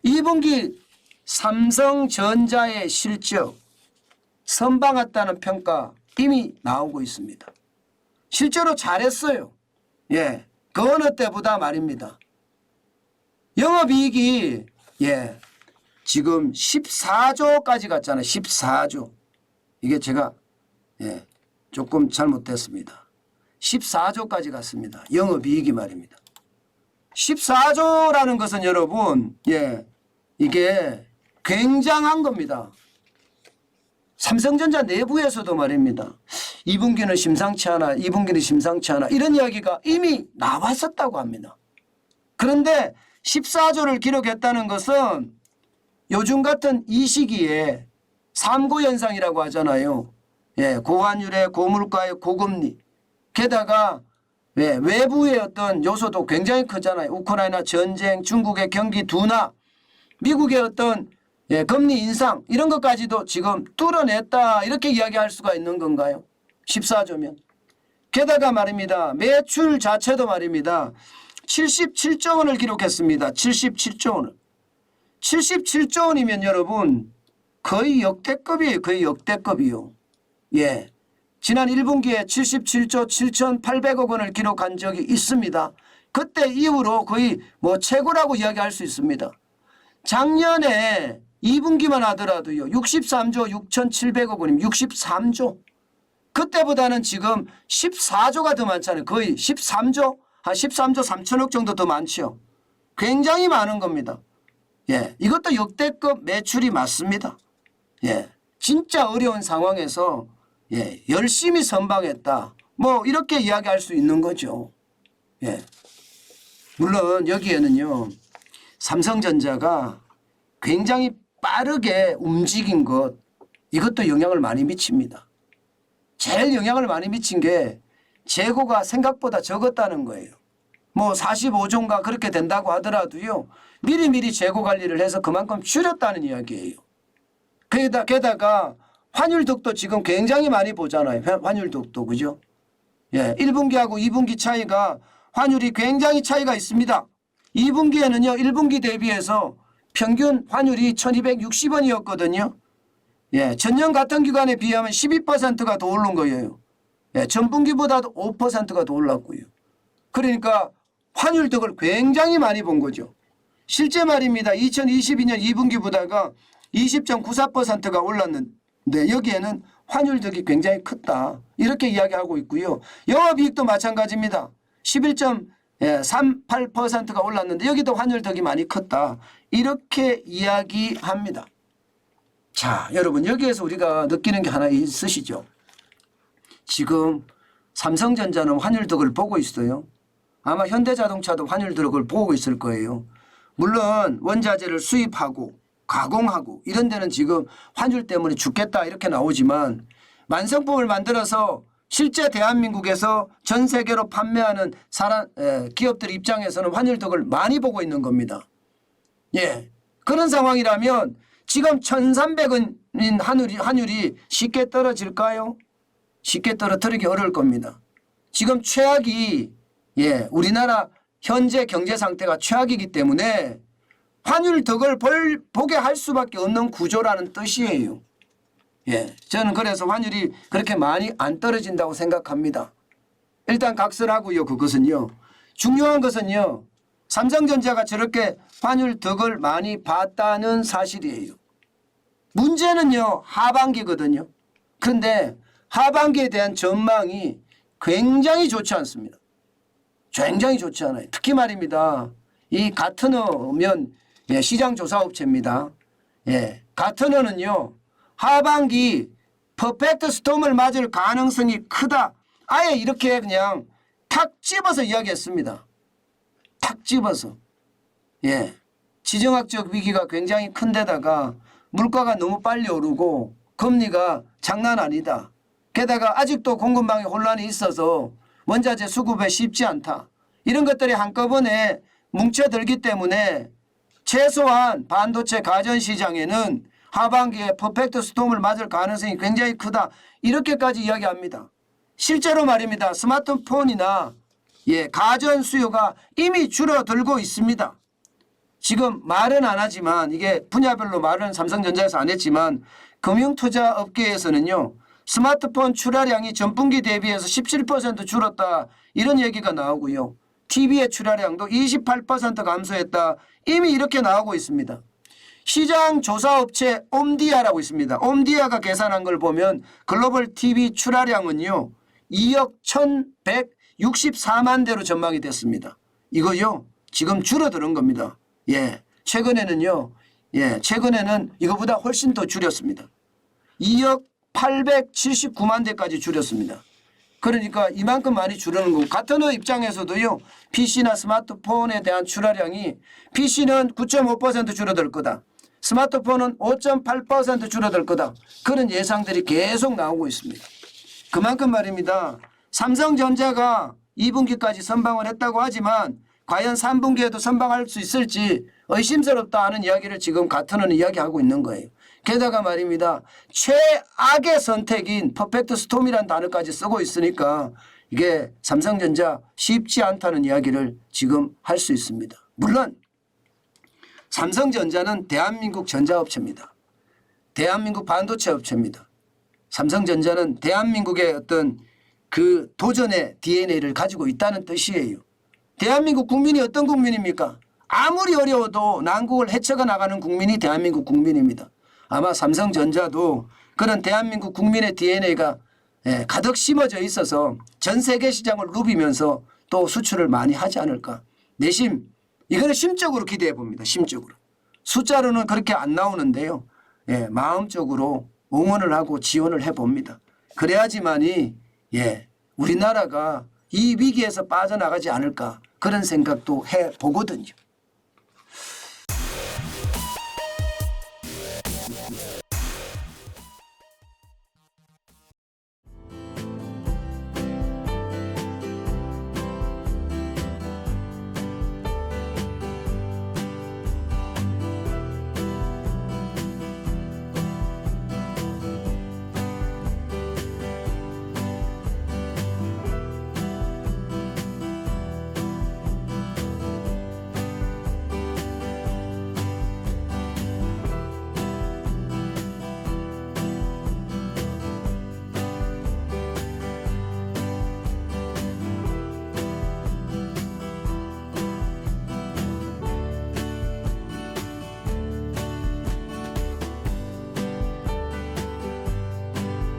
2분기 삼성전자의 실적 선방했다는 평가 이미 나오고 있습니다. 실제로 잘했어요. 예, 그 어느 때보다 말입니다. 영업이익이 지금 14조까지 갔잖아요. 14조. 이게 제가 조금 잘못됐습니다. 14조까지 갔습니다. 영업이익이 말입니다. 14조라는 것은 여러분 이게 굉장한 겁니다. 삼성전자 내부에서도 말입니다. 2분기는 심상치 않아, 2분기는 심상치 않아 이런 이야기가 이미 나왔었다고 합니다. 그런데 14조를 기록했다는 것은 요즘 같은 이 시기에 삼고현상이라고 하잖아요. 고환율에 고물가에 고금리 게다가 외부의 어떤 요소도 굉장히 크잖아요. 우크라이나 전쟁, 중국의 경기 둔화, 미국의 어떤 금리 인상 이런 것까지도 지금 뚫어냈다 이렇게 이야기할 수가 있는 건가요? 14조면. 게다가 말입니다. 매출 자체도 말입니다. 77조 원을 기록했습니다. 77조 원을. 77조 원이면 여러분 거의 역대급이에요. 거의 역대급이요. 지난 1분기에 77조 7,800억 원을 기록한 적이 있습니다. 그때 이후로 거의 최고라고 이야기할 수 있습니다. 작년에 2분기만 하더라도요. 63조 6,700억 원이면 63조. 그때보다는 지금 14조가 더 많잖아요. 거의 13조 한 13조 3천억 정도 더 많죠. 굉장히 많은 겁니다. 이것도 역대급 매출이 맞습니다. 진짜 어려운 상황에서 열심히 선방했다. 이렇게 이야기할 수 있는 거죠. 물론 여기에는요. 삼성전자가 굉장히 빠르게 움직인 것 이것도 영향을 많이 미칩니다. 제일 영향을 많이 미친 게 재고가 생각보다 적었다는 거예요. 45조인가 그렇게 된다고 하더라도요. 미리미리 재고 관리를 해서 그만큼 줄였다는 이야기예요. 게다가 환율덕도 지금 굉장히 많이 보잖아요. 환율덕도 그죠? 1분기하고 2분기 차이가 환율이 굉장히 차이가 있습니다. 2분기에는요. 1분기 대비해서 평균 환율이 1260원이었거든요. 전년 같은 기간에 비하면 12%가 더 오른 거예요. 전분기보다도 5%가 더 올랐고요. 그러니까 환율덕을 굉장히 많이 본 거죠. 실제 말입니다. 2022년 2분기보다가 20.94%가 올랐는데 여기에는 환율덕이 굉장히 컸다. 이렇게 이야기하고 있고요. 영업이익도 마찬가지입니다. 11.38%가 올랐는데 여기도 환율덕이 많이 컸다. 이렇게 이야기합니다. 자, 여러분 여기에서 우리가 느끼는 게 하나 있으시죠? 지금 삼성전자는 환율덕을 보고 있어요. 아마 현대자동차도 환율덕을 보고 있을 거예요. 물론 원자재를 수입하고 가공하고 이런 데는 지금 환율 때문에 죽겠다 이렇게 나오지만 완성품을 만들어서 실제 대한민국에서 전 세계로 판매하는 기업들 입장에서는 환율덕을 많이 보고 있는 겁니다. 그런 상황이라면 지금 1,300원인 환율이 쉽게 떨어질까요? 쉽게 떨어뜨리기 어려울 겁니다. 지금 최악이 우리나라 현재 경제 상태가 최악이기 때문에 환율덕을 보게 할 수밖에 없는 구조라는 뜻이에요. 저는 그래서 환율이 그렇게 많이 안 떨어진다고 생각합니다. 일단 각설하고요. 그것은요. 중요한 것은요. 삼성전자가 저렇게 환율덕을 많이 봤다는 사실이에요. 문제는요. 하반기거든요. 그런데 하반기에 대한 전망이 굉장히 좋지 않습니다. 굉장히 좋지 않아요. 특히 말입니다. 이 가트너면 시장조사업체입니다. 가트너는요. 하반기 퍼펙트 스톰을 맞을 가능성이 크다. 아예 이렇게 그냥 탁 집어서 이야기했습니다. 탁 집어서. 지정학적 위기가 굉장히 큰 데다가 물가가 너무 빨리 오르고 금리가 장난 아니다. 게다가 아직도 공급망에 혼란이 있어서 원자재 수급에 쉽지 않다. 이런 것들이 한꺼번에 뭉쳐들기 때문에 최소한 반도체 가전시장에는 하반기에 퍼펙트 스톰을 맞을 가능성이 굉장히 크다. 이렇게까지 이야기합니다. 실제로 말입니다. 스마트폰이나 가전 수요가 이미 줄어들고 있습니다. 지금 말은 안 하지만 이게 분야별로 말은 삼성전자에서 안 했지만 금융투자 업계에서는요. 스마트폰 출하량이 전분기 대비해서 17% 줄었다. 이런 얘기가 나오고요. TV의 출하량도 28% 감소했다. 이미 이렇게 나오고 있습니다. 시장 조사업체 옴디아라고 있습니다. 옴디아가 계산한 걸 보면 글로벌 TV 출하량은요. 2억 1,164만 대로 전망이 됐습니다. 이거요. 지금 줄어드는 겁니다. 예. 최근에는요. 예. 최근에는 이거보다 훨씬 더 줄였습니다. 2억 879만 대까지 줄였습니다. 그러니까 이만큼 많이 줄어드는 거고 같은 입장에서도요. PC나 스마트폰에 대한 출하량이 PC는 9.5% 줄어들 거다. 스마트폰은 5.8% 줄어들 거다. 그런 예상들이 계속 나오고 있습니다. 그만큼 말입니다. 삼성전자가 2분기까지 선방을 했다고 하지만 과연 3분기에도 선방할 수 있을지 의심스럽다 하는 이야기를 지금 같은 이야기하고 있는 거예요. 게다가 말입니다. 최악의 선택인 퍼펙트 스톰이라는 단어까지 쓰고 있으니까 이게 삼성전자 쉽지 않다는 이야기를 지금 할 수 있습니다. 물론 삼성전자는 대한민국 전자업체입니다. 대한민국 반도체 업체입니다. 삼성전자는 대한민국의 어떤 그 도전의 DNA를 가지고 있다는 뜻이에요. 대한민국 국민이 어떤 국민입니까? 아무리 어려워도 난국을 헤쳐가 나가는 국민이 대한민국 국민입니다. 아마 삼성전자도 그런 대한민국 국민의 DNA가 가득 심어져 있어서 전 세계 시장을 누비면서 또 수출을 많이 하지 않을까. 내심 이거는 심적으로 기대해 봅니다. 심적으로. 숫자로는 그렇게 안 나오는데요. 마음적으로 응원을 하고 지원을 해봅니다. 그래야지만이 우리나라가 이 위기에서 빠져나가지 않을까 그런 생각도 해보거든요.